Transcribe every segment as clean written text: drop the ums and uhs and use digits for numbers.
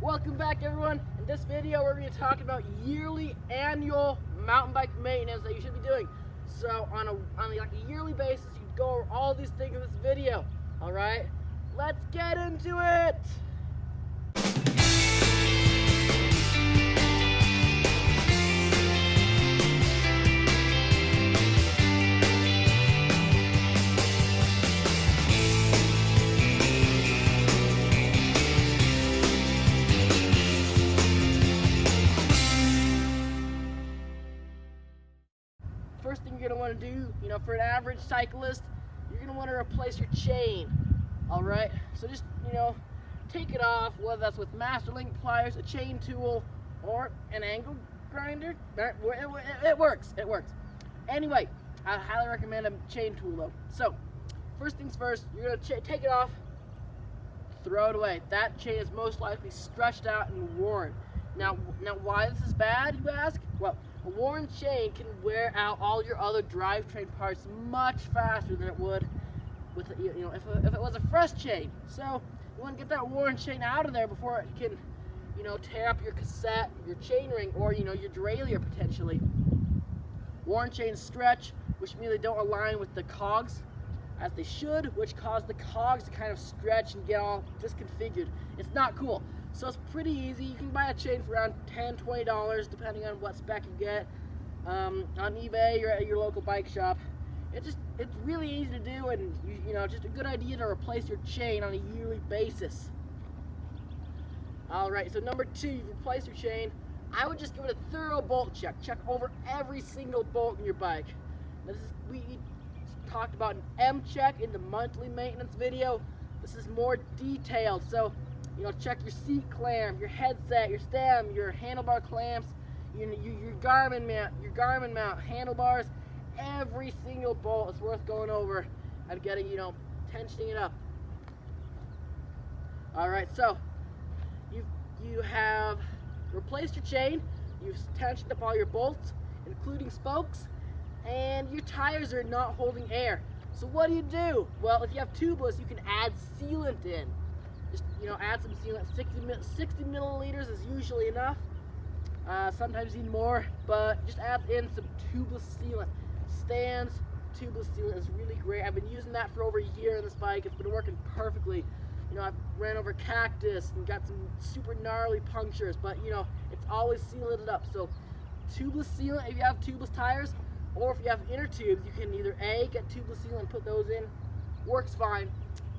Welcome back, everyone. In this video, we're going to talk about annual mountain bike maintenance that you should be doing. So on a yearly basis, you go over all these things in this video. All right, let's get into it. First thing you're going to want to do, for an average cyclist, you're going to want to replace your chain. All right, so just take it off, whether that's with master link pliers, a chain tool, or an angle grinder. It works. Anyway, I highly recommend a chain tool though. So first things first, you're going to take it off, throw it away. That chain is most likely stretched out and worn. Now why this is bad, you ask? Well, a worn chain can wear out all your other drivetrain parts much faster than it would with if it was a fresh chain. So you want to get that worn chain out of there before it can tear up your cassette, your chain ring, or your derailleur potentially. Worn chains stretch, which means they don't align with the cogs as they should, which cause the cogs to kind of stretch and get all disconfigured. It's not cool. So it's pretty easy. You can buy a chain for around $10, $20 depending on what spec you get on eBay or at your local bike shop. It's really easy to do, and just a good idea to replace your chain on a yearly basis. Alright, so number 2, you replace your chain. I would just give it a thorough bolt check. Check over every single bolt in your bike. Now we talked about an M check in the monthly maintenance video. This is more detailed, so check your seat clamp, your headset, your stem, your handlebar clamps, your Garmin mount, handlebars. Every single bolt is worth going over and getting, tensioning it up. All right, so you have replaced your chain, you've tensioned up all your bolts, including spokes, and your tires are not holding air. So what do? Well, if you have tubeless, you can add sealant in. Just add some sealant. 60 milliliters is usually enough. Sometimes you need more, but just add in some tubeless sealant. Stan's tubeless sealant is really great. I've been using that for over a year on this bike. It's been working perfectly. I've ran over cactus and got some super gnarly punctures, but it's always sealing it up. So tubeless sealant if you have tubeless tires, or if you have inner tubes, you can either A, get tubeless sealant and put those in, works fine,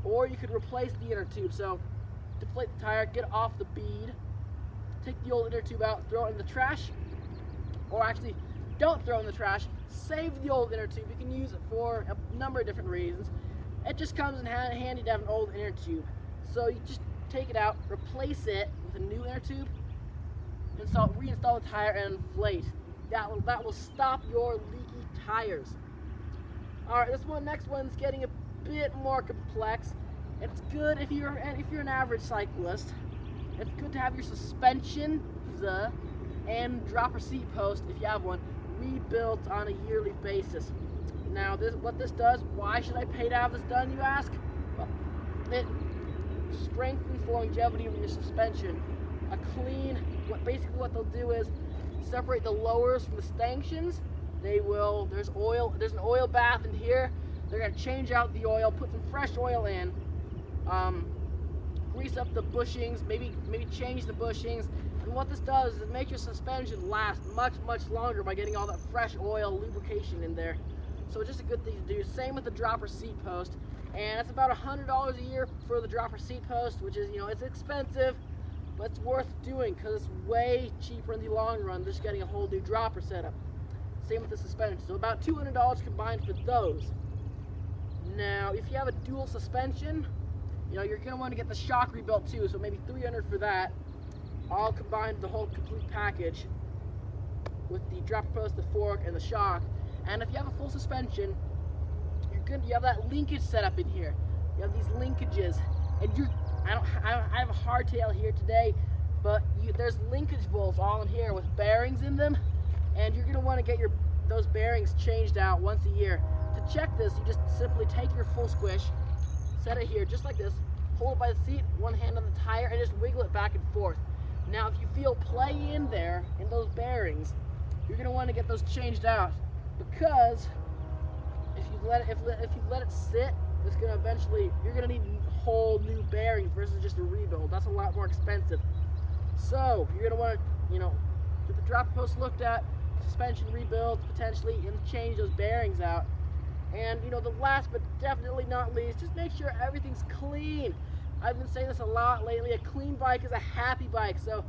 or you could replace the inner tube. So deflate the tire, get off the bead, take the old inner tube out, throw it in the trash, or actually don't throw it in the trash, save the old inner tube. You can use it for a number of different reasons. It just comes in handy to have an old inner tube. So you just take it out, replace it with a new inner tube, reinstall the tire and inflate. That will stop your leaky tires. Alright, next one's getting a bit more complex. It's good if you're an average cyclist. It's good to have your suspension and dropper seat post, if you have one, rebuilt on a yearly basis. Now, what this does, why should I pay to have this done, you ask? Well, it strengthens the longevity of your suspension. Basically what they'll do is separate the lowers from the stanchions. There's an oil bath in here. They're going to change out the oil, put some fresh oil in, grease up the bushings, maybe change the bushings. And what this does is make your suspension last much, much longer by getting all that fresh oil lubrication in there. So it's just a good thing to do. Same with the dropper seat post. And it's about $100 a year for the dropper seat post, which is, it's expensive, but it's worth doing because it's way cheaper in the long run just getting a whole new dropper setup. Same with the suspension. So about $200 combined for those. Now, if you have a dual suspension, you're going to want to get the shock rebuilt too, so maybe $300 for that. All combined, the whole complete package with the dropper post, the fork, and the shock. And if you have a full suspension, you have that linkage set up in here. You have these linkages, and I have a hardtail here today, but there's linkage bolts all in here with bearings in them, and you're going to want to get those bearings changed out once a year. To check this, you just simply take your full squish, set it here just like this, hold it by the seat, one hand on the tire, and just wiggle it back and forth. Now, if you feel play in there, in those bearings, you're going to want to get those changed out, because if you let it sit, it's going to eventually, you're going to need whole new bearings versus just a rebuild. That's a lot more expensive. So you're going to want to, get the drop post looked at, suspension rebuilds potentially, and change those bearings out. And the last but definitely not least, just make sure everything's clean. I've been saying this a lot lately. A clean bike is a happy bike. So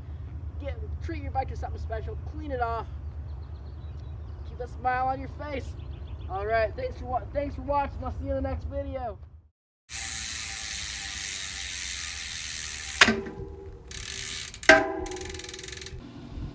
treat your bike as something special. Clean it off. Keep a smile on your face. All right, thanks for watching. I'll see you in the next video.